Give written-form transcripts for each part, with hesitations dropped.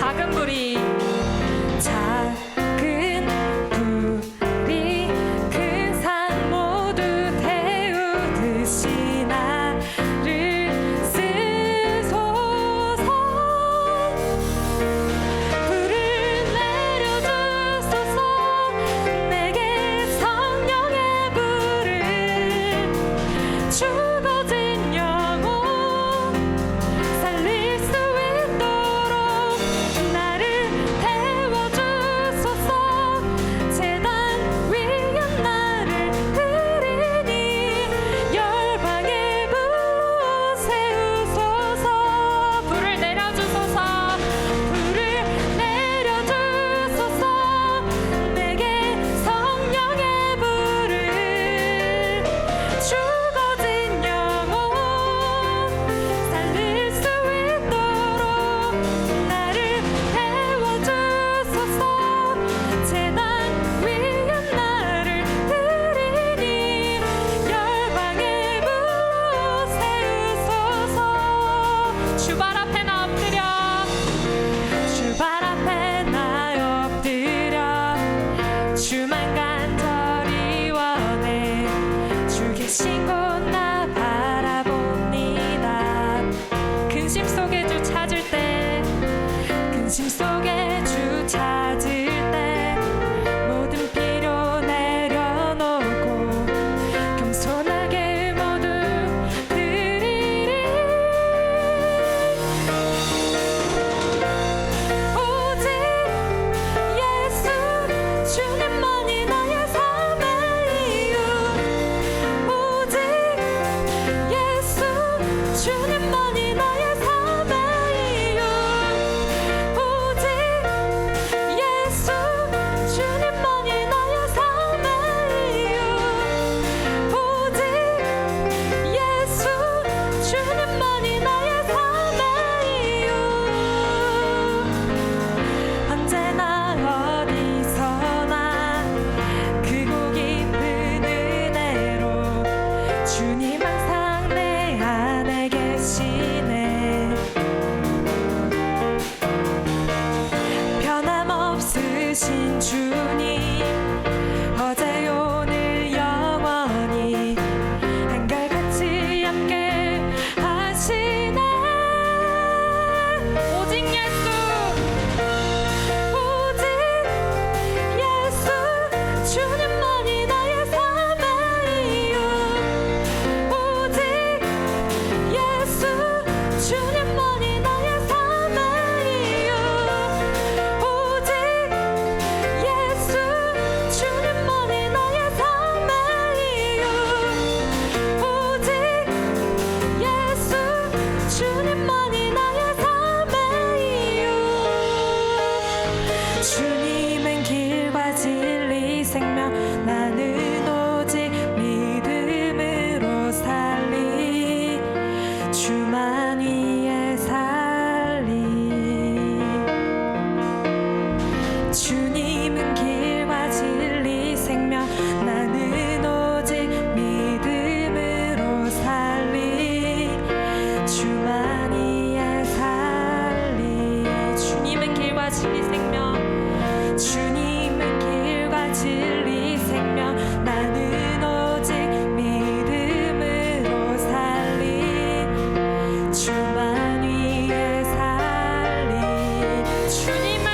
작은 불이 큰 산 모두 태우듯이 나를 쓰소서. 불을 내려주소서. 내게 성령의 불을 죽어진 영혼 살릴 수 있도록 나를 태워주소서. 제단 위에 나를 드리니 열방의 불 세우소서. 불을 내려주소서. 불을 내려주소서. 내게 성령의 불을 죽어진 영혼 살릴 수 있도록 나를 태워주소서. 제단 위에 나를 드리니 열방의 불 세우소서. 주발 앞에 나 엎드려. 주발 앞에 나 엎드려. 주만 간절히 원해. 주 계신 곳 나 바라봅니다. 근심 속에 주 찾을 때, 근심 속에 주 찾을 때 모든 필요 내려놓고 겸손하게 모두 드리리. 오직 예수 주님만이 나의 삶의 이유. 오직 예수 주님만이 나의 삶의 이유. 오직 예수 주님만이 나의 삶의 이유. 오직 예수 주님만이 나의 삶의 이유. 언제나 어디서나 크고 깊은 은혜로 주님 항상 내 안에 계시네. 변함없으신 주님 어제 오늘 영원히 한결같이 함께 하시네. 오직 예수. 오직 예수 주님만이 나의 삶의 이유. 오직 예수 주님만이 나의 삶의 이유. 오직 예수 주님만이 나의 삶의 이유. 오직 예수 주님만이 나의 삶의 이유. 주님은 길과 진리 생명 나는 오직 믿음으로 살리. 주만 위에 살리. 주님은 길과 진리 생명 나는 오직 믿음으로 살리. 주만 위에 살리. 주님은 길과 진리 생명. 주님은 길과 진리 생명 나는 오직 믿음으로 살리. 주만 위에 살리. 주님은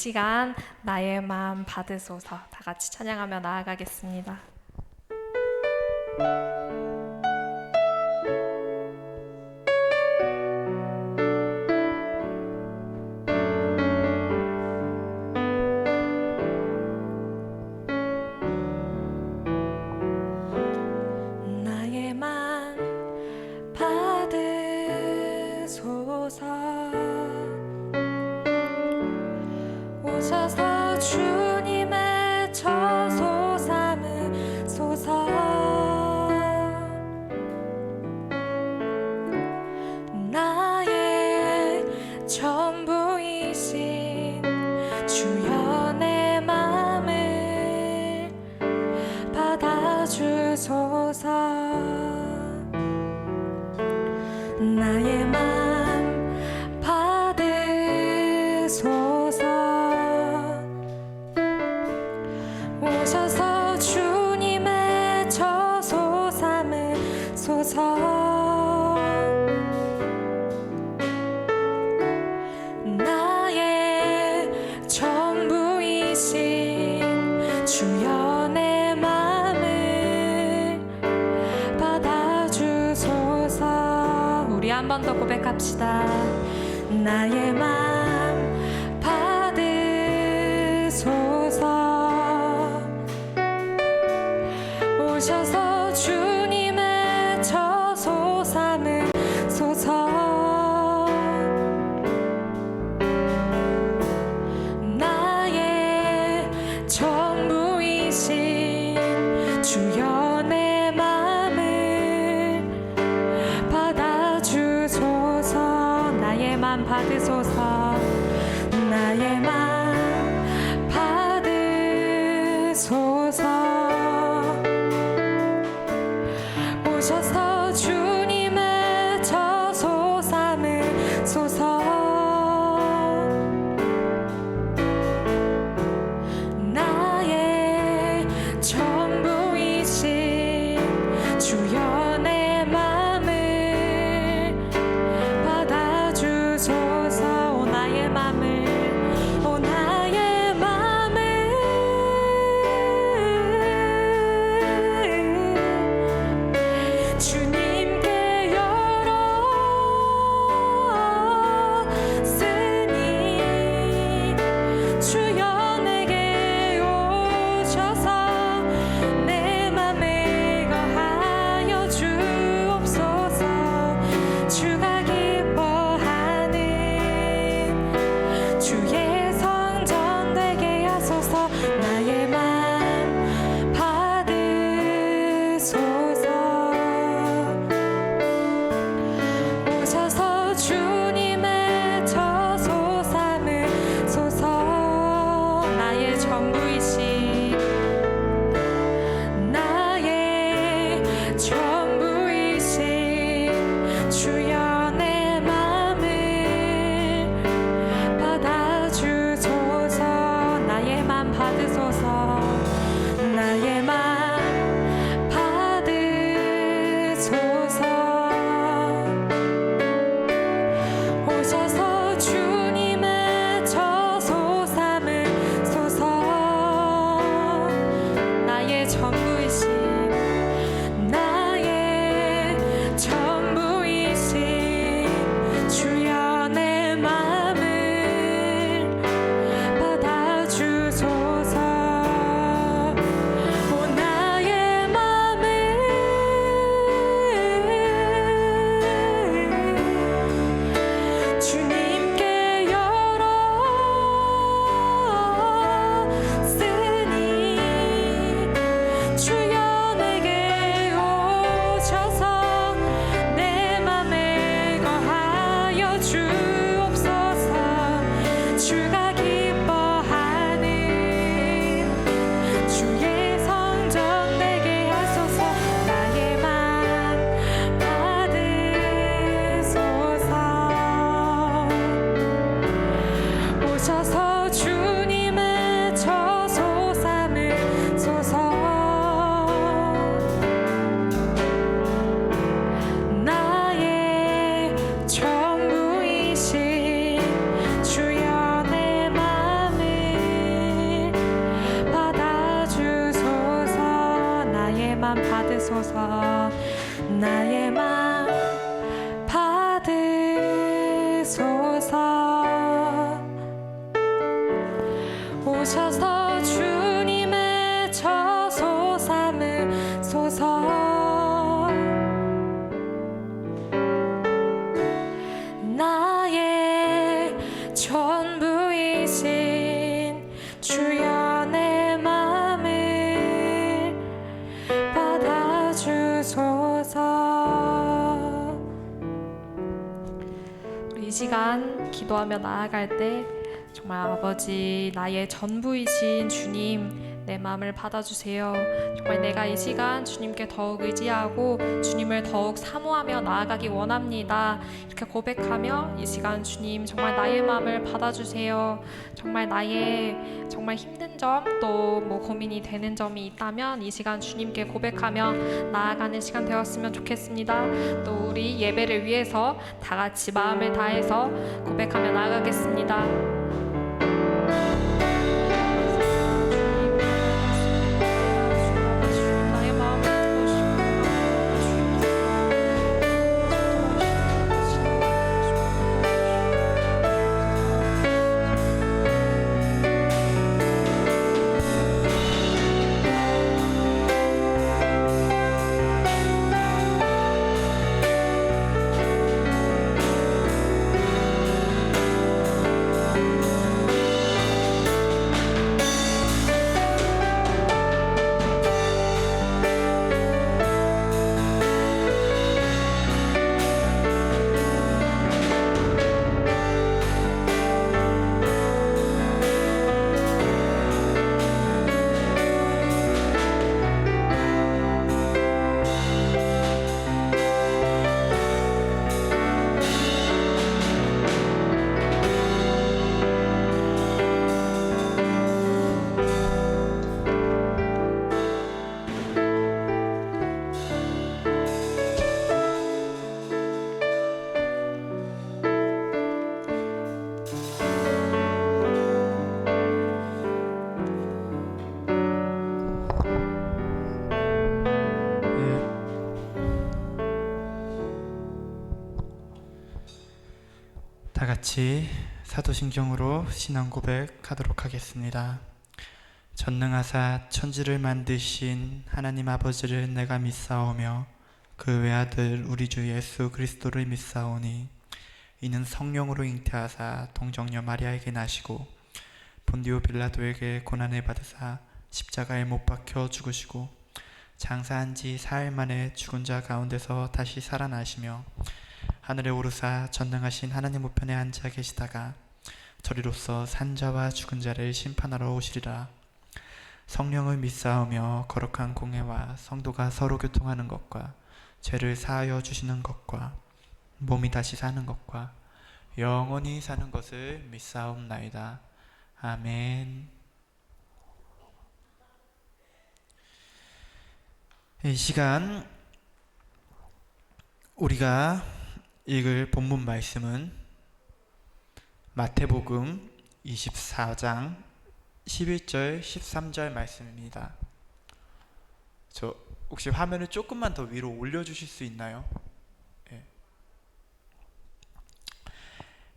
시간 나의 마음 받으소서 다 같이 찬양하며 나아가겠습니다. 나의 마음 받으소서 오셔서 주님의 처소 삼으소서 나의 전부이신 주여 내 맘을 받아주소서 나의 맘 받으소서 오셔서 주님의 처소 삼으소서 나의 전부이신 주여 내 맘을 받아주소서 우리 한 번 더 고백합시다. 나의 맘 받으소서 오셔서 주님의 처소 삼으소서 나의 전부이신 주여 내 맘을 받아주소서 나의 맘 받으소서 나의 맘 받으소서 오셔서 주님의 처소 삼으소서 나의 전부이신 주여 내 맘을 받아주소서 오 나의 맘을 오 나의 맘을 주님 맘 받으소서. 나의 맘 받으소서. 오셔서 주님의 저소 삼으소서. 나의 전부이신 주여 내 맘을 받아주소서. 우리 이 시간 기도하며 나아갈 때 정말 아버지, 나의 전부이신 주님, 내 마음을 받아주세요. 정말 내가 이 시간 주님께 더욱 의지하고 주님을 더욱 사모하며 나아가기 원합니다. 이렇게 고백하며 이 시간 주님 정말 나의 마음을 받아주세요. 정말 나의 정말 힘든 점, 또 뭐 고민이 되는 점이 있다면 이 시간 주님께 고백하며 나아가는 시간 되었으면 좋겠습니다. 또 우리 예배를 위해서 다 같이 마음을 다해서 고백하며 나아가겠습니다. 다 같이 사도신경으로 신앙 고백하도록 하겠습니다. 전능하사 천지를 만드신 하나님 아버지를 내가 믿사오며 그 외아들 우리 주 예수 그리스도를 믿사오니 이는 성령으로 잉태하사 동정녀 마리아에게 나시고 본디오 빌라도에게 고난을 받으사 십자가에 못 박혀 죽으시고 장사한 지 사흘 만에 죽은 자 가운데서 다시 살아나시며 하늘에 오르사 전능하신 하나님 우편에 앉아 계시다가 저리로서 산자와 죽은 자를 심판하러 오시리라. 성령을 믿사오며 거룩한 공회와 성도가 서로 교통하는 것과 죄를 사하여 주시는 것과 몸이 다시 사는 것과 영원히 사는 것을 믿사옵나이다. 아멘. 이 시간 우리가 읽을 본문 말씀은 마태복음 24장 11절 13절 말씀입니다. 저 혹시 화면을 조금만 더 위로 올려주실 수 있나요? 네.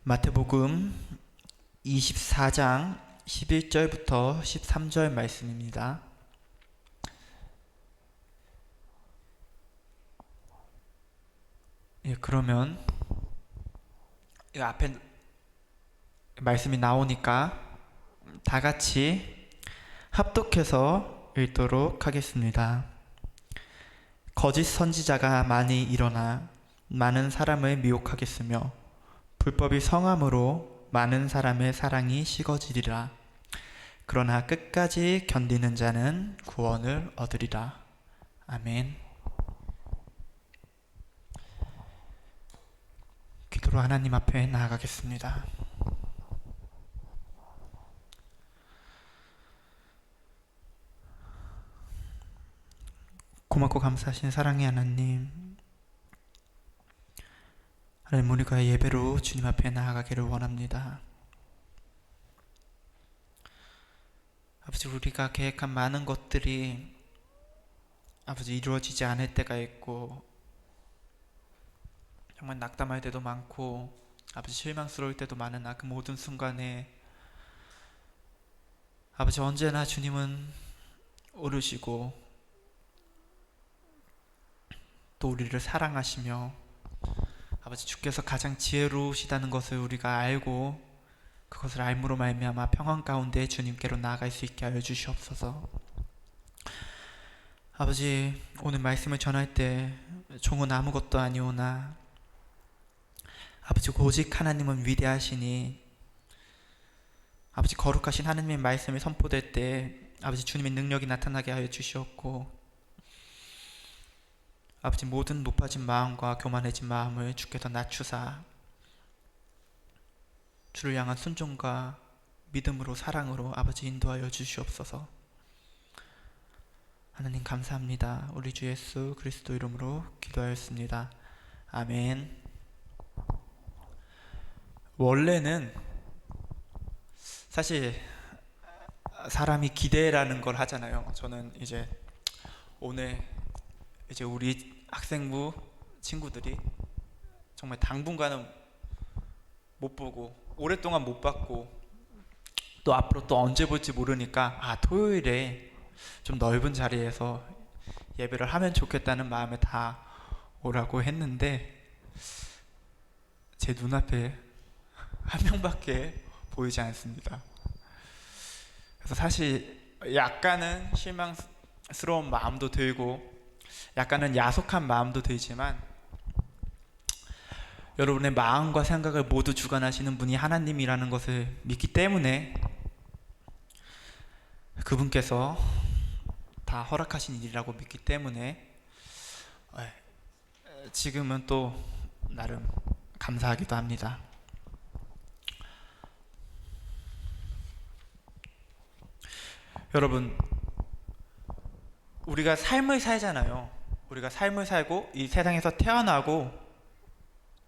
마태복음 24장 11절부터 13절 말씀입니다. 예, 그러면 이 앞에 말씀이 나오니까 다 같이 합독해서 읽도록 하겠습니다. 거짓 선지자가 많이 일어나 많은 사람을 미혹하겠으며 불법이 성함으로 많은 사람의 사랑이 식어지리라. 그러나 끝까지 견디는 자는 구원을 얻으리라. 아멘. 기도로 하나님 앞에 나아가겠습니다. 고맙고 감사하신 사랑의 하나님, 하나님 우리가 예배로 주님 앞에 나아가기를 원합니다. 아버지, 우리가 계획한 많은 것들이 아버지 이루어지지 않을 때가 있고 정말 낙담할 때도 많고 아버지 실망스러울 때도 많으나 그 모든 순간에 아버지 언제나 주님은 오르시고 또 우리를 사랑하시며 아버지 주께서 가장 지혜로우시다는 것을 우리가 알고 그것을 알므로 말미암아 평안 가운데 주님께로 나아갈 수 있게 하여 주시옵소서. 아버지 오늘 말씀을 전할 때 종은 아무것도 아니오나 아버지 오직 하나님은 위대하시니 아버지 거룩하신 하나님의 말씀이 선포될 때 아버지 주님의 능력이 나타나게 하여 주시옵고 아버지 모든 높아진 마음과 교만해진 마음을 주께서 낮추사 주를 향한 순종과 믿음으로 사랑으로 아버지 인도하여 주시옵소서. 하나님 감사합니다. 우리 주 예수 그리스도 이름으로 기도하였습니다. 아멘. 원래는 사실 사람이 기대라는 걸 하잖아요. 저는 이제 오늘 이제 우리 학생부 친구들이 정말 당분간은 못 보고 오랫동안 못 봤고 또 앞으로 또 언제 볼지 모르니까 토요일에 좀 넓은 자리에서 예배를 하면 좋겠다는 마음에 다 오라고 했는데 제 눈앞에 한 명밖에 보이지 않습니다. 그래서 사실 약간은 실망스러운 마음도 들고 약간은 야속한 마음도 들지만 여러분의 마음과 생각을 모두 주관하시는 분이 하나님이라는 것을 믿기 때문에 그분께서 다 허락하신 일이라고 믿기 때문에 지금은 또 나름 감사하기도 합니다. 여러분 우리가 삶을 살잖아요. 우리가 삶을 살고 이 세상에서 태어나고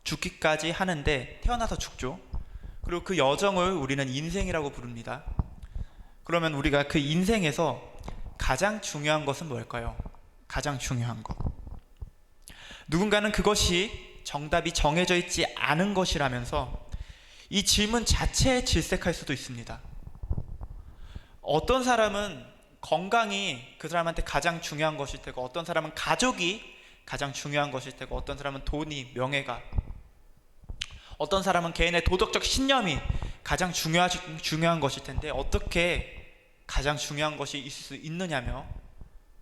죽기까지 하는데 태어나서 죽죠. 그리고 그 여정을 우리는 인생이라고 부릅니다. 그러면 우리가 그 인생에서 가장 중요한 것은 뭘까요? 가장 중요한 것. 누군가는 그것이 정답이 정해져 있지 않은 것이라면서 이 질문 자체에 질색할 수도 있습니다. 어떤 사람은 건강이 그 사람한테 가장 중요한 것일 테고 어떤 사람은 가족이 가장 중요한 것일 테고 어떤 사람은 돈이, 명예가 어떤 사람은 개인의 도덕적 신념이 가장 중요한 것일 텐데 어떻게 가장 중요한 것이 있을 수 있느냐며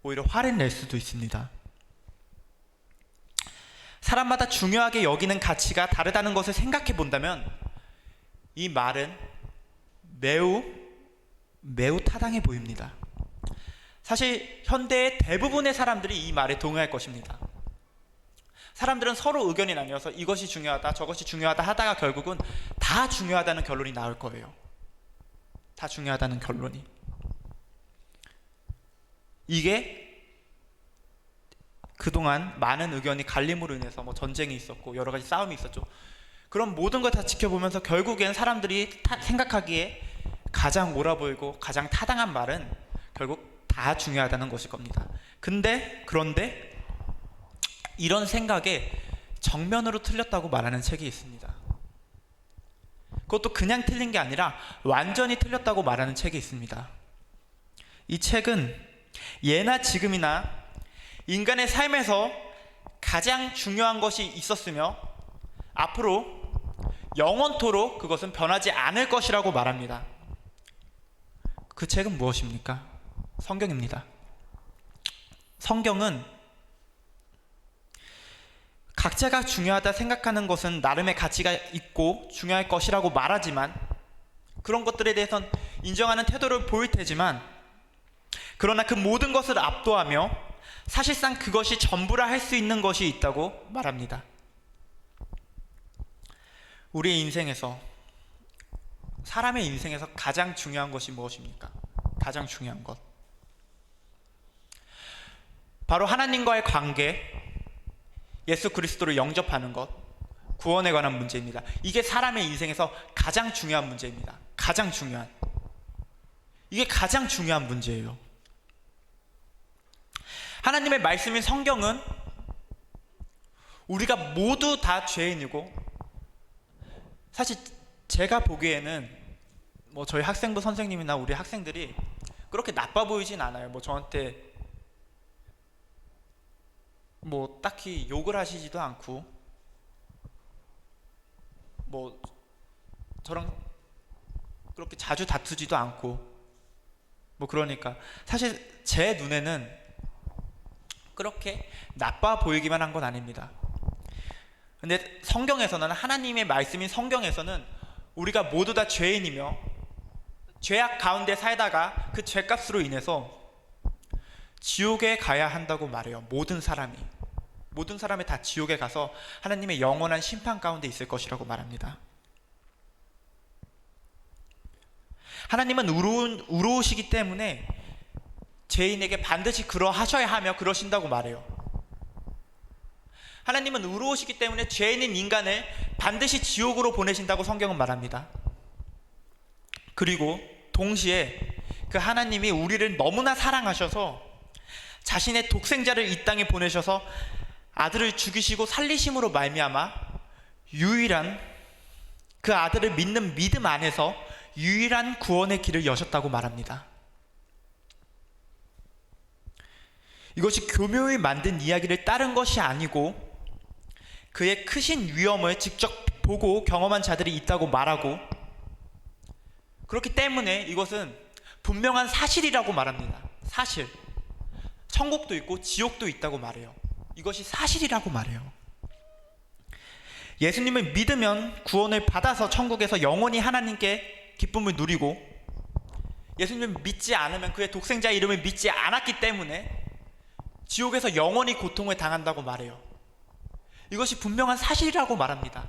오히려 화를 낼 수도 있습니다. 사람마다 중요하게 여기는 가치가 다르다는 것을 생각해 본다면 이 말은 매우 타당해 보입니다. 사실 현대의 대부분의 사람들이 이 말에 동의할 것입니다. 사람들은 서로 의견이 나뉘어서 이것이 중요하다 저것이 중요하다 하다가 결국은 다 중요하다는 결론이 나올 거예요. 다 중요하다는 결론이. 이게 그동안 많은 의견이 갈림으로 인해서 전쟁이 있었고 여러 가지 싸움이 있었죠. 그런 모든 걸 다 지켜보면서 결국엔 사람들이 생각하기에 가장 옳아 보이고 가장 타당한 말은 결국 다 중요하다는 것일 겁니다. 그런데 이런 생각에 정면으로 틀렸다고 말하는 책이 있습니다. 그것도 그냥 틀린 게 아니라 완전히 틀렸다고 말하는 책이 있습니다. 이 책은 예나 지금이나 인간의 삶에서 가장 중요한 것이 있었으며 앞으로 영원토록 그것은 변하지 않을 것이라고 말합니다. 그 책은 무엇입니까? 성경입니다. 성경은 각자가 중요하다 생각하는 것은 나름의 가치가 있고 중요할 것이라고 말하지만 그런 것들에 대해서는 인정하는 태도를 보일 테지만 그러나 그 모든 것을 압도하며 사실상 그것이 전부라 할 수 있는 것이 있다고 말합니다. 우리의 인생에서 사람의 인생에서 가장 중요한 것이 무엇입니까? 가장 중요한 것 바로 하나님과의 관계, 예수 그리스도를 영접하는 것, 구원에 관한 문제입니다. 이게 사람의 인생에서 가장 중요한 문제입니다. 이게 가장 중요한 문제예요. 하나님의 말씀인 성경은 우리가 모두 다 죄인이고, 사실 제가 보기에는 뭐 저희 학생부 선생님이나 우리 학생들이 그렇게 나빠 보이진 않아요. 뭐 저한테 뭐 딱히 욕을 하시지도 않고, 뭐 저랑 그렇게 자주 다투지도 않고, 뭐 그러니까 사실 제 눈에는 그렇게 나빠 보이기만 한 건 아닙니다. 근데 성경에서는, 하나님의 말씀인 성경에서는 우리가 모두 다 죄인이며 죄악 가운데 살다가 그 죄값으로 인해서 지옥에 가야 한다고 말해요. 모든 사람이 다 지옥에 가서 하나님의 영원한 심판 가운데 있을 것이라고 말합니다. 하나님은 의로우시기 때문에 죄인에게 반드시 그러하셔야 하며 그러신다고 말해요. 하나님은 의로우시기 때문에 죄인인 인간을 반드시 지옥으로 보내신다고 성경은 말합니다. 그리고 동시에 그 하나님이 우리를 너무나 사랑하셔서 자신의 독생자를 이 땅에 보내셔서 아들을 죽이시고 살리심으로 말미암아 유일한, 그 아들을 믿는 믿음 안에서 유일한 구원의 길을 여셨다고 말합니다. 이것이 교묘히 만든 이야기를 따른 것이 아니고 그의 크신 위엄을 직접 보고 경험한 자들이 있다고 말하고, 그렇기 때문에 이것은 분명한 사실이라고 말합니다. 사실. 천국도 있고 지옥도 있다고 말해요. 이것이 사실이라고 말해요. 예수님을 믿으면 구원을 받아서 천국에서 영원히 하나님께 기쁨을 누리고, 예수님을 믿지 않으면, 그의 독생자 이름을 믿지 않았기 때문에 지옥에서 영원히 고통을 당한다고 말해요. 이것이 분명한 사실이라고 말합니다.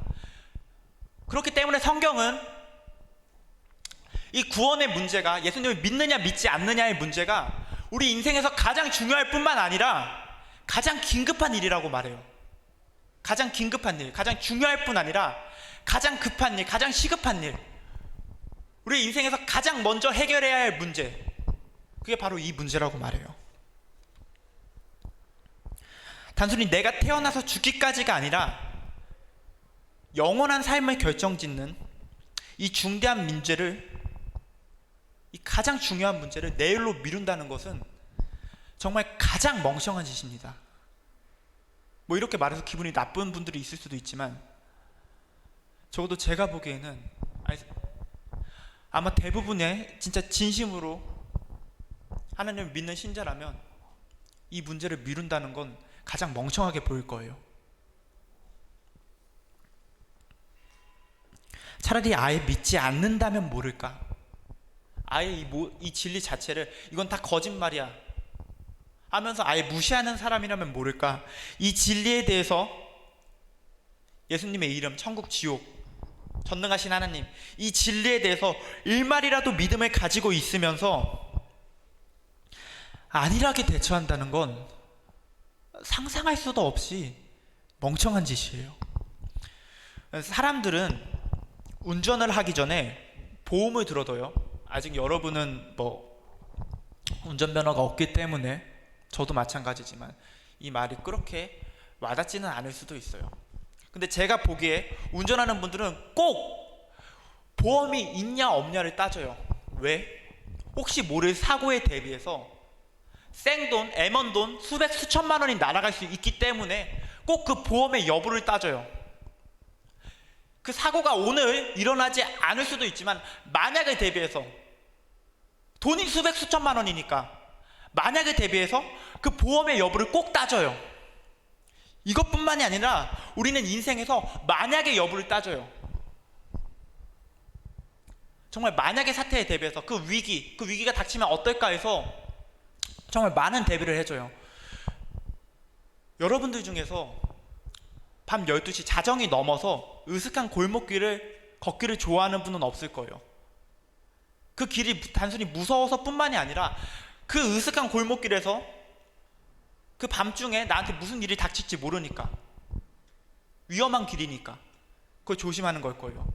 그렇기 때문에 성경은 이 구원의 문제가, 예수님을 믿느냐 믿지 않느냐의 문제가 우리 인생에서 가장 중요할 뿐만 아니라 가장 긴급한 일이라고 말해요. 가장 긴급한 일, 가장 중요할 뿐 아니라 가장 급한 일, 가장 시급한 일, 우리 인생에서 가장 먼저 해결해야 할 문제, 그게 바로 이 문제라고 말해요. 단순히 내가 태어나서 죽기까지가 아니라 영원한 삶을 결정짓는 이 중대한 문제를, 이 가장 중요한 문제를 내일로 미룬다는 것은 정말 가장 멍청한 짓입니다. 뭐 이렇게 말해서 기분이 나쁜 분들이 있을 수도 있지만, 적어도 제가 보기에는 아마 대부분의 진짜 진심으로 하나님을 믿는 신자라면 이 문제를 미룬다는 건 가장 멍청하게 보일 거예요. 차라리 아예 믿지 않는다면 모를까? 아예 이 진리 자체를, 이건 다 거짓말이야 하면서 아예 무시하는 사람이라면 모를까? 이 진리에 대해서 예수님의 이름, 천국, 지옥, 전능하신 하나님, 이 진리에 대해서 일말이라도 믿음을 가지고 있으면서 안일하게 대처한다는 건 상상할 수도 없이 멍청한 짓이에요. 사람들은 운전을 하기 전에 보험을 들어둬요. 아직 여러분은 뭐 운전면허가 없기 때문에, 저도 마찬가지지만 이 말이 그렇게 와닿지는 않을 수도 있어요. 근데 제가 보기에 운전하는 분들은 꼭 보험이 있냐 없냐를 따져요. 왜? 혹시 모를 사고에 대비해서 생돈, 애먼돈 수백 수천만 원이 날아갈 수 있기 때문에 꼭 그 보험의 여부를 따져요. 그 사고가 오늘 일어나지 않을 수도 있지만 만약에 대비해서, 돈이 수백 수천만 원이니까 만약에 대비해서 그 보험의 여부를 꼭 따져요. 이것뿐만이 아니라 우리는 인생에서 만약의 여부를 따져요. 정말 만약의 사태에 대비해서 그 위기가 닥치면 어떨까 해서 정말 많은 대비를 해줘요. 여러분들 중에서 밤 12시 자정이 넘어서 으슥한 골목길을 걷기를 좋아하는 분은 없을 거예요. 그 길이 단순히 무서워서 뿐만이 아니라 그 으슥한 골목길에서 그 밤중에 나한테 무슨 일이 닥칠지 모르니까, 위험한 길이니까 그걸 조심하는 걸 거예요.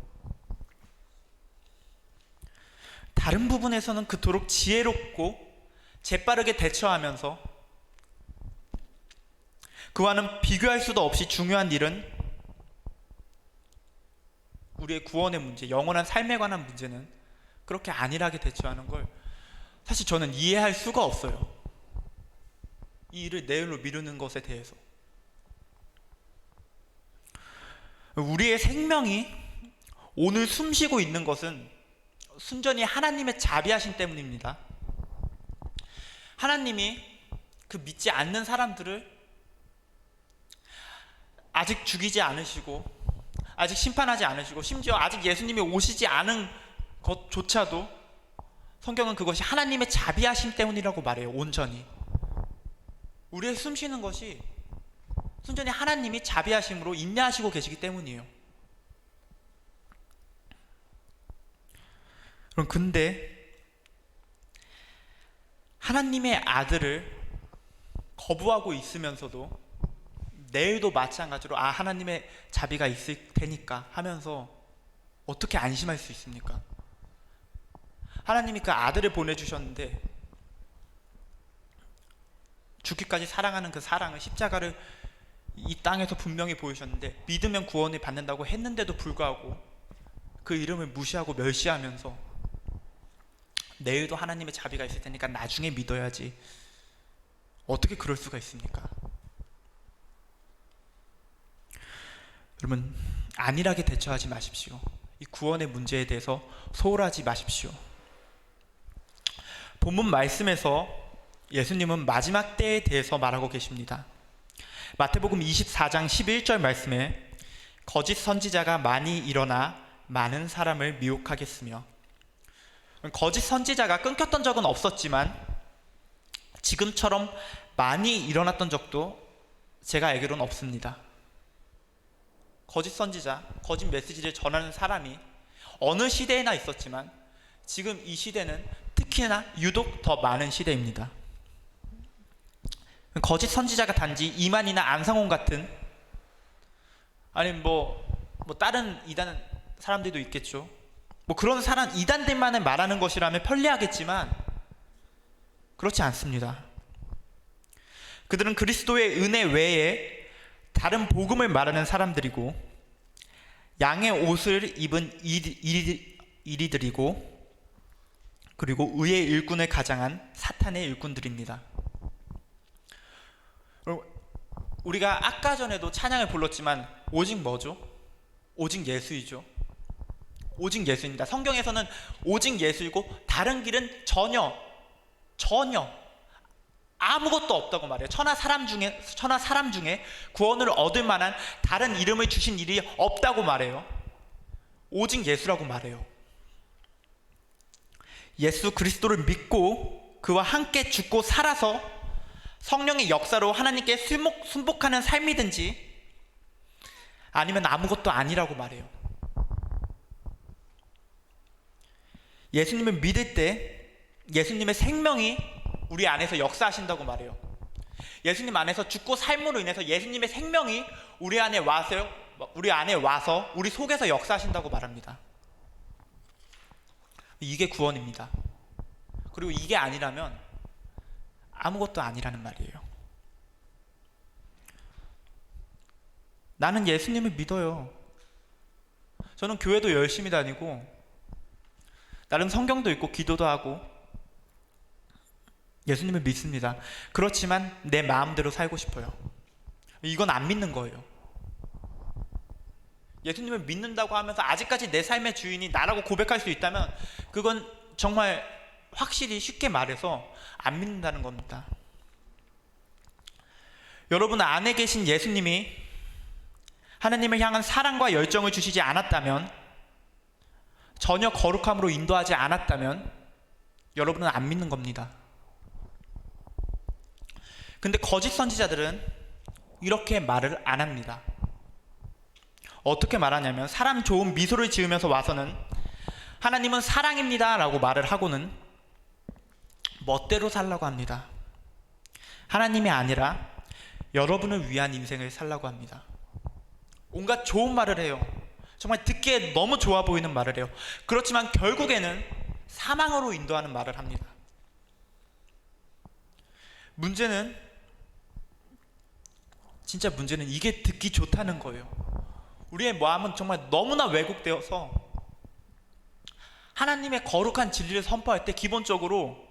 다른 부분에서는 그토록 지혜롭고 재빠르게 대처하면서 그와는 비교할 수도 없이 중요한 일은 우리의 구원의 문제, 영원한 삶에 관한 문제는 그렇게 안일하게 대처하는 걸 사실 저는 이해할 수가 없어요. 이 일을 내일로 미루는 것에 대해서. 우리의 생명이 오늘 숨쉬고 있는 것은 순전히 하나님의 자비하심 때문입니다. 하나님이 그 믿지 않는 사람들을 아직 죽이지 않으시고, 아직 심판하지 않으시고, 심지어 아직 예수님이 오시지 않은 것조차도 성경은 그것이 하나님의 자비하심 때문이라고 말해요. 온전히 우리의 숨쉬는 것이 순전히 하나님이 자비하심으로 인내하시고 계시기 때문이에요. 그럼 근데 하나님의 아들을 거부하고 있으면서도 내일도 마찬가지로 하나님의 자비가 있을 테니까 하면서 어떻게 안심할 수 있습니까? 하나님이 그 아들을 보내주셨는데 죽기까지 사랑하는 그 사랑을, 십자가를 이 땅에서 분명히 보이셨는데 믿으면 구원을 받는다고 했는데도 불구하고 그 이름을 무시하고 멸시하면서 내일도 하나님의 자비가 있을 테니까 나중에 믿어야지, 어떻게 그럴 수가 있습니까? 여러분, 안일하게 대처하지 마십시오. 이 구원의 문제에 대해서 소홀하지 마십시오. 본문 말씀에서 예수님은 마지막 때에 대해서 말하고 계십니다. 마태복음 24장 11절 말씀에 거짓 선지자가 많이 일어나 많은 사람을 미혹하겠으며, 거짓 선지자가 끊겼던 적은 없었지만 지금처럼 많이 일어났던 적도 제가 알기로는 없습니다. 거짓 선지자, 거짓 메시지를 전하는 사람이 어느 시대에나 있었지만 지금 이 시대는 특히나 유독 더 많은 시대입니다. 거짓 선지자가 단지 이만희나 안상홍 같은, 아니면 뭐 다른 이단 사람들도 있겠죠. 그런 사람, 이단들만을 말하는 것이라면 편리하겠지만 그렇지 않습니다. 그들은 그리스도의 은혜 외에 다른 복음을 말하는 사람들이고, 양의 옷을 입은 이리들이고, 그리고 의의 일꾼을 가장한 사탄의 일꾼들입니다. 우리가 아까 전에도 찬양을 불렀지만 오직 뭐죠? 오직 예수이죠. 오직 예수입니다. 성경에서는 오직 예수이고 다른 길은 전혀 아무것도 없다고 말해요. 천하 사람 중에 구원을 얻을 만한 다른 이름을 주신 일이 없다고 말해요. 오직 예수라고 말해요. 예수 그리스도를 믿고 그와 함께 죽고 살아서 성령의 역사로 하나님께 순복하는 삶이든지 아니면 아무것도 아니라고 말해요. 예수님을 믿을 때 예수님의 생명이 우리 안에서 역사하신다고 말해요. 예수님 안에서 죽고 삶으로 인해서 예수님의 생명이 우리 안에 와서 우리 속에서 역사하신다고 말합니다. 이게 구원입니다. 그리고 이게 아니라면 아무것도 아니라는 말이에요. 나는 예수님을 믿어요. 저는 교회도 열심히 다니고 나름 성경도 읽고 기도도 하고 예수님을 믿습니다. 그렇지만 내 마음대로 살고 싶어요. 이건 안 믿는 거예요. 예수님을 믿는다고 하면서 아직까지 내 삶의 주인이 나라고 고백할 수 있다면 그건 정말 확실히 쉽게 말해서 안 믿는다는 겁니다. 여러분 안에 계신 예수님이 하나님을 향한 사랑과 열정을 주시지 않았다면, 전혀 거룩함으로 인도하지 않았다면 여러분은 안 믿는 겁니다. 근데 거짓 선지자들은 이렇게 말을 안 합니다. 어떻게 말하냐면 사람 좋은 미소를 지으면서 와서는 하나님은 사랑입니다 라고 말을 하고는 멋대로 살라고 합니다. 하나님이 아니라 여러분을 위한 인생을 살라고 합니다. 온갖 좋은 말을 해요. 정말 듣기에 너무 좋아 보이는 말을 해요. 그렇지만 결국에는 사망으로 인도하는 말을 합니다. 문제는 진짜 문제는 이게 듣기 좋다는 거예요. 우리의 마음은 정말 너무나 왜곡되어서 하나님의 거룩한 진리를 선포할 때 기본적으로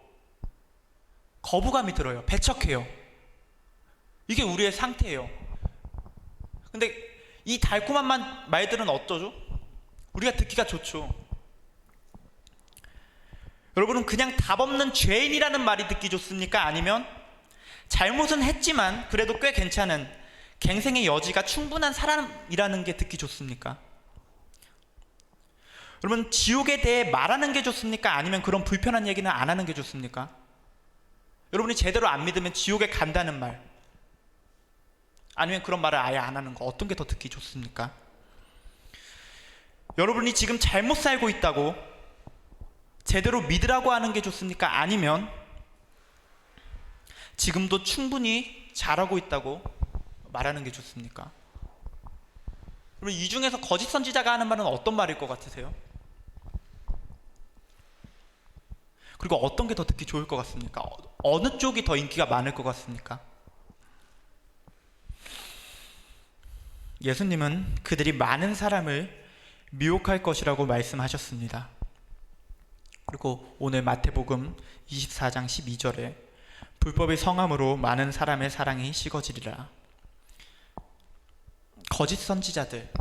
거부감이 들어요. 배척해요. 이게 우리의 상태예요. 근데 이 달콤한 말들은 어떠죠? 우리가 듣기가 좋죠. 여러분은 그냥 답 없는 죄인이라는 말이 듣기 좋습니까? 아니면 잘못은 했지만 그래도 꽤 괜찮은 갱생의 여지가 충분한 사람이라는 게 듣기 좋습니까? 여러분, 지옥에 대해 말하는 게 좋습니까? 아니면 그런 불편한 얘기는 안 하는 게 좋습니까? 여러분이 제대로 안 믿으면 지옥에 간다는 말, 아니면 그런 말을 아예 안 하는 거, 어떤 게 더 듣기 좋습니까? 여러분이 지금 잘못 살고 있다고 제대로 믿으라고 하는 게 좋습니까? 아니면 지금도 충분히 잘하고 있다고 말하는 게 좋습니까? 그럼 이 중에서 거짓 선지자가 하는 말은 어떤 말일 것 같으세요? 그리고 어떤 게 더 듣기 좋을 것 같습니까? 어느 쪽이 더 인기가 많을 것 같습니까? 예수님은 그들이 많은 사람을 미혹할 것이라고 말씀하셨습니다. 그리고 오늘 마태복음 24장 12절에 불법의 성함으로 많은 사람의 사랑이 식어지리라. 거짓 선지자들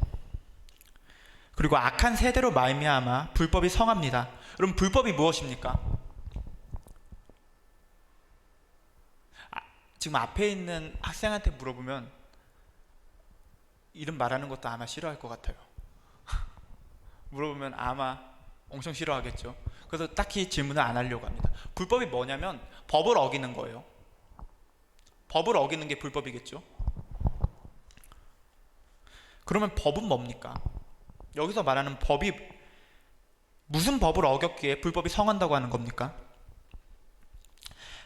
그리고 악한 세대로 말미암아 불법이 성합니다. 여러분, 불법이 무엇입니까? 지금 앞에 있는 학생한테 물어보면 이름 말하는 것도 아마 싫어할 것 같아요. 물어보면 아마 엄청 싫어하겠죠. 그래서 딱히 질문을 안 하려고 합니다. 불법이 뭐냐면 법을 어기는 거예요. 법을 어기는 게 불법이겠죠. 그러면 법은 뭡니까? 여기서 말하는 법이 무슨 법을 어겼기에 불법이 성한다고 하는 겁니까?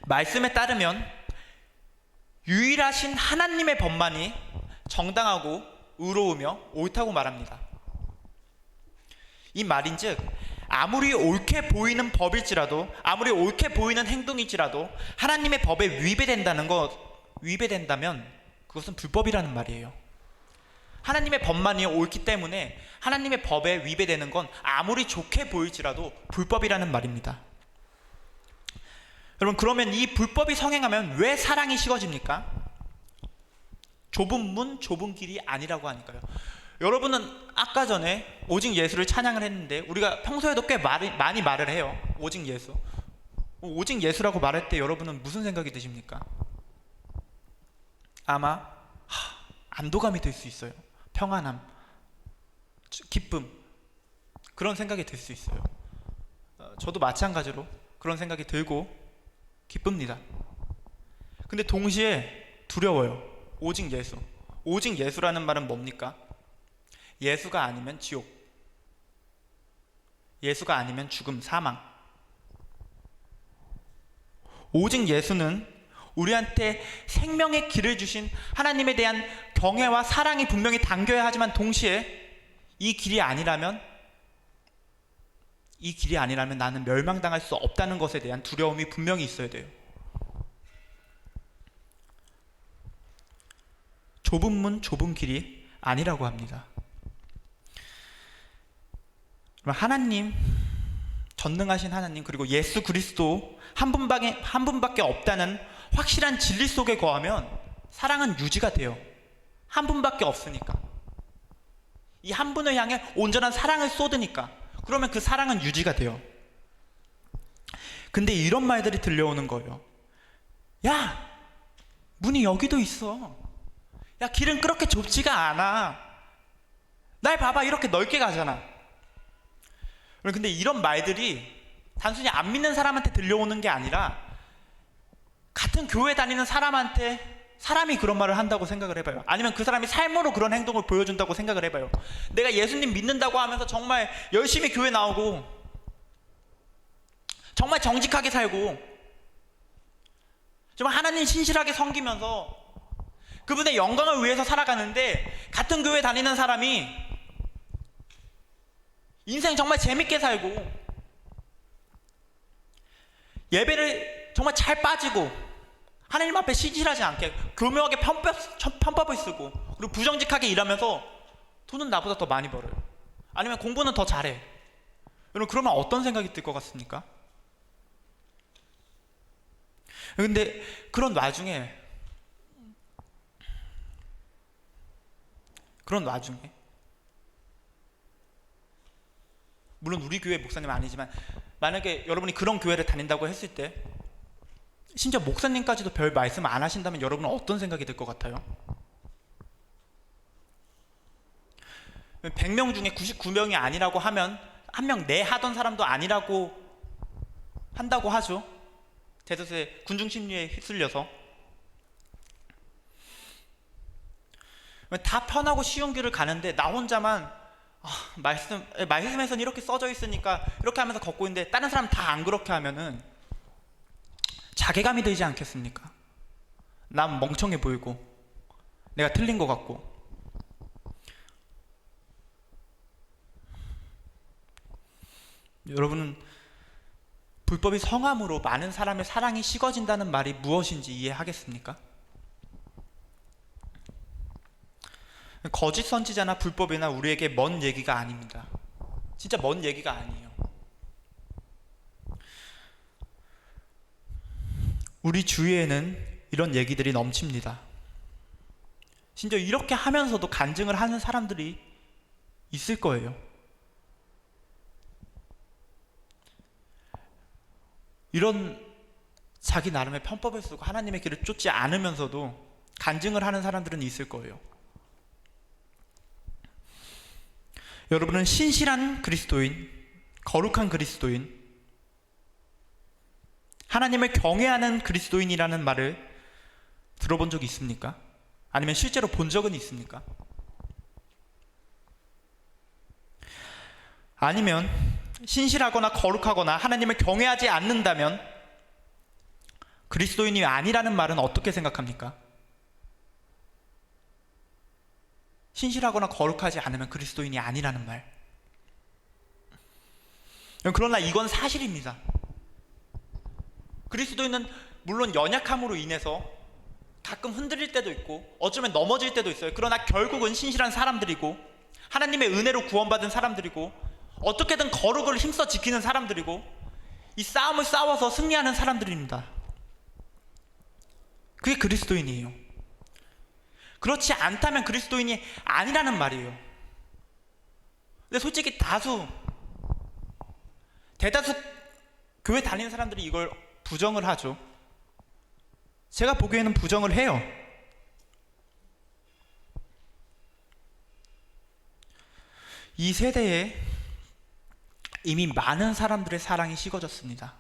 말씀에 따르면 유일하신 하나님의 법만이 정당하고 의로우며 옳다고 말합니다. 이 말인즉 아무리 옳게 보이는 법일지라도, 아무리 옳게 보이는 행동일지라도 하나님의 법에 위배된다면 그것은 불법이라는 말이에요. 하나님의 법만이 옳기 때문에 하나님의 법에 위배되는 건 아무리 좋게 보일지라도 불법이라는 말입니다. 여러분, 그러면 이 불법이 성행하면 왜 사랑이 식어집니까? 좁은 문, 좁은 길이 아니라고 하니까요. 여러분은 아까 전에 오직 예수를 찬양을 했는데 우리가 평소에도 꽤 많이 말을 해요. 오직 예수. 오직 예수라고 말할 때 여러분은 무슨 생각이 드십니까? 아마 안도감이 들 수 있어요. 평안함, 기쁨, 그런 생각이 들 수 있어요. 저도 마찬가지로 그런 생각이 들고 기쁩니다. 근데 동시에 두려워요. 오직 예수. 오직 예수라는 말은 뭡니까? 예수가 아니면 지옥, 예수가 아니면 죽음, 사망. 오직 예수는 우리한테 생명의 길을 주신 하나님에 대한 경외와 사랑이 분명히 담겨야 하지만 동시에 이 길이 아니라면 나는 멸망당할 수 없다는 것에 대한 두려움이 분명히 있어야 돼요. 좁은 문, 좁은 길이 아니라고 합니다. 하나님, 전능하신 하나님, 그리고 예수 그리스도 한 분밖에 없다는 확실한 진리 속에 거하면 사랑은 유지가 돼요. 한 분밖에 없으니까. 이 한 분을 향해 온전한 사랑을 쏟으니까. 그러면 그 사랑은 유지가 돼요. 근데 이런 말들이 들려오는 거예요. 야, 문이 여기도 있어. 야, 길은 그렇게 좁지가 않아. 날 봐봐, 이렇게 넓게 가잖아. 근데 이런 말들이 단순히 안 믿는 사람한테 들려오는 게 아니라 같은 교회 다니는 사람한테 사람이 그런 말을 한다고 생각을 해봐요. 아니면 그 사람이 삶으로 그런 행동을 보여준다고 생각을 해봐요. 내가 예수님 믿는다고 하면서 정말 열심히 교회 나오고 정말 정직하게 살고 정말 하나님 신실하게 섬기면서 그분의 영광을 위해서 살아가는데 같은 교회 다니는 사람이 인생 정말 재밌게 살고 예배를 정말 잘 빠지고 하나님 앞에 신실하지 않게 교묘하게 편법을 쓰고 그리고 부정직하게 일하면서 돈은 나보다 더 많이 벌어요. 아니면 공부는 더 잘해. 여러분 그러면 어떤 생각이 들 것 같습니까? 근데 그런 와중에 물론 우리 교회 목사님은 아니지만 만약에 여러분이 그런 교회를 다닌다고 했을 때 심지어 목사님까지도 별 말씀 안 하신다면 여러분은 어떤 생각이 들 것 같아요? 100명 중에 99명이 아니라고 하면 한 명 내 하던 사람도 아니라고 한다고 하죠. 대다수의 군중심리에 휩쓸려서 다 편하고 쉬운 길을 가는데 나 혼자만 말씀에서는 이렇게 써져 있으니까 이렇게 하면서 걷고 있는데 다른 사람 다 안 그렇게 하면은 자괴감이 들지 않겠습니까? 난 멍청해 보이고 내가 틀린 것 같고. 여러분은 불법이 성함으로 많은 사람의 사랑이 식어진다는 말이 무엇인지 이해하겠습니까? 거짓 선지자나 불법이나 우리에게 먼 얘기가 아닙니다. 진짜 먼 얘기가 아니에요. 우리 주위에는 이런 얘기들이 넘칩니다. 심지어 이렇게 하면서도 간증을 하는 사람들이 있을 거예요. 이런 자기 나름의 편법을 쓰고 하나님의 길을 쫓지 않으면서도 간증을 하는 사람들은 있을 거예요. 여러분은 신실한 그리스도인, 거룩한 그리스도인, 하나님을 경외하는 그리스도인이라는 말을 들어본 적이 있습니까? 아니면 실제로 본 적은 있습니까? 아니면 신실하거나 거룩하거나 하나님을 경외하지 않는다면 그리스도인이 아니라는 말은 어떻게 생각합니까? 신실하거나 거룩하지 않으면 그리스도인이 아니라는 말. 그러나 이건 사실입니다. 그리스도인은 물론 연약함으로 인해서 가끔 흔들릴 때도 있고 어쩌면 넘어질 때도 있어요. 그러나 결국은 신실한 사람들이고 하나님의 은혜로 구원받은 사람들이고 어떻게든 거룩을 힘써 지키는 사람들이고 이 싸움을 싸워서 승리하는 사람들입니다. 그게 그리스도인이에요. 그렇지 않다면 그리스도인이 아니라는 말이에요. 근데 솔직히 대다수 교회 다니는 사람들이 이걸 부정을 하죠. 제가 보기에는 부정을 해요. 이 세대에 이미 많은 사람들의 사랑이 식어졌습니다.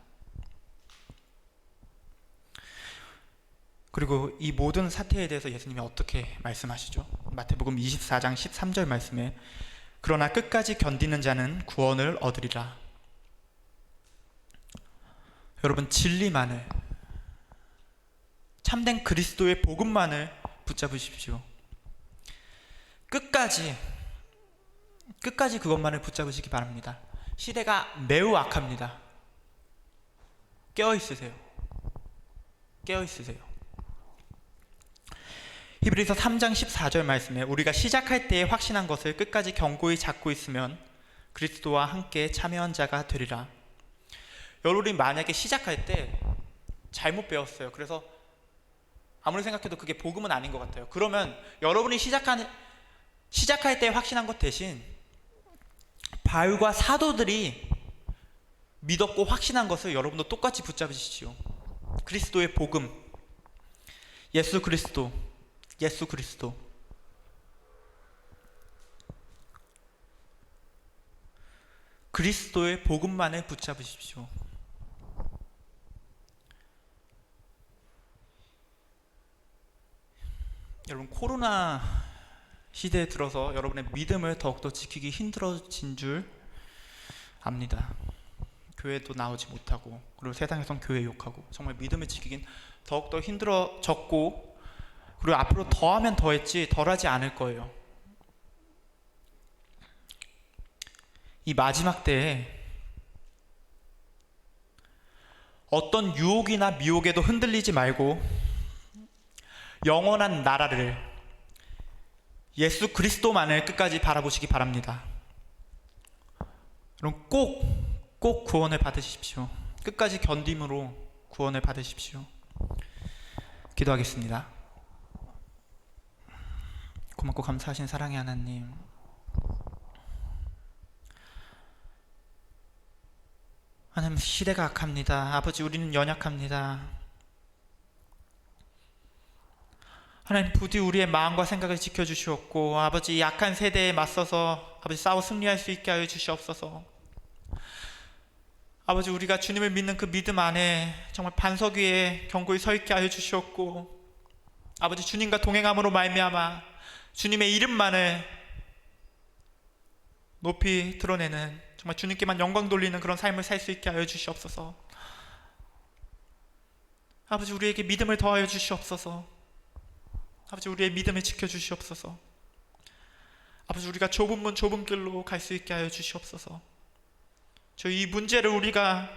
그리고 이 모든 사태에 대해서 예수님이 어떻게 말씀하시죠? 마태복음 24장 13절 말씀에 그러나 끝까지 견디는 자는 구원을 얻으리라. 여러분 진리만을, 참된 그리스도의 복음만을 붙잡으십시오. 끝까지 그것만을 붙잡으시기 바랍니다. 시대가 매우 악합니다. 깨어있으세요. 히브리서 3장 14절 말씀에 우리가 시작할 때에 확신한 것을 끝까지 견고히 잡고 있으면 그리스도와 함께 참여한 자가 되리라. 여러분이 만약에 시작할 때 잘못 배웠어요. 그래서 아무리 생각해도 그게 복음은 아닌 것 같아요. 그러면 여러분이 시작할 때 확신한 것 대신 바울과 사도들이 믿었고 확신한 것을 여러분도 똑같이 붙잡으시죠. 그리스도의 복음, 예수 그리스도. 그리스도의 복음만을 붙잡으십시오. 여러분 코로나 시대에 들어서 여러분의 믿음을 더욱더 지키기 힘들어진 줄 압니다. 교회도 나오지 못하고 그리고 세상에선 교회 욕하고 정말 믿음을 지키긴 더욱더 힘들어졌고 그리고 앞으로 더하면 더했지 덜하지 않을 거예요. 이 마지막 때에 어떤 유혹이나 미혹에도 흔들리지 말고 영원한 나라를, 예수 그리스도만을 끝까지 바라보시기 바랍니다. 그럼 꼭 구원을 받으십시오. 끝까지 견딤으로 구원을 받으십시오. 기도하겠습니다. 고맙고 감사하신 사랑의 하나님, 하나님, 시대가 악합니다. 아버지, 우리는 연약합니다. 하나님, 부디 우리의 마음과 생각을 지켜주시옵고, 아버지, 약한 세대에 맞서서 아버지 싸워 승리할 수 있게 하여 주시옵소서. 아버지, 우리가 주님을 믿는 그 믿음 안에 정말 반석 위에 견고히 서 있게 하여 주시옵고, 아버지, 주님과 동행함으로 말미암아 주님의 이름만을 높이 드러내는, 정말 주님께만 영광 돌리는 그런 삶을 살 수 있게 하여 주시옵소서. 아버지, 우리에게 믿음을 더하여 주시옵소서. 아버지, 우리의 믿음을 지켜주시옵소서. 아버지, 우리가 좁은 문 좁은 길로 갈 수 있게 하여 주시옵소서. 이 문제를 우리가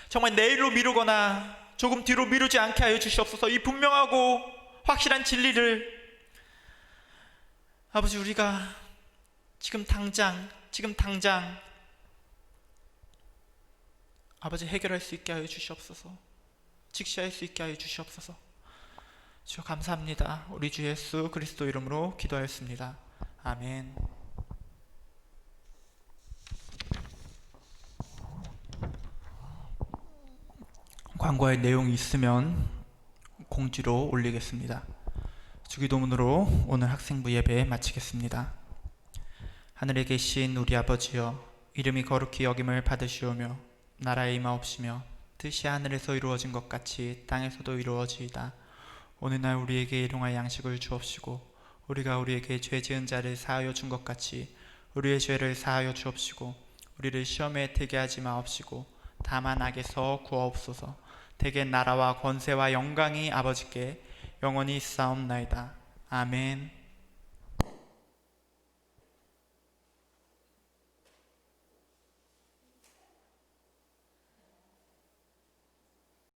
정말 내일로 미루거나 조금 뒤로 미루지 않게 하여 주시옵소서. 이 분명하고 확실한 진리를 아버지, 우리가 지금 당장 아버지 해결할 수 있게 하여 주시옵소서. 직시할 수 있게 하여 주시옵소서. 주여 감사합니다. 우리 주 예수 그리스도 이름으로 기도하였습니다. 아멘. 광고할 내용이 있으면 공지로 올리겠습니다. 주기도문으로 오늘 학생부 예배 마치겠습니다. 하늘에 계신 우리 아버지여, 이름이 거룩히 여김을 받으시오며 나라의 임하옵시며 뜻이 하늘에서 이루어진 것 같이 땅에서도 이루어지이다. 오늘날 우리에게 일용할 양식을 주옵시고, 우리가 우리에게 죄 지은 자를 사하여 준 것 같이 우리의 죄를 사하여 주옵시고, 우리를 시험에 들게 하지 마옵시고 다만 악에서 구하옵소서. 대개 나라와 권세와 영광이 아버지께 영원히 있사옵나이다. 아멘.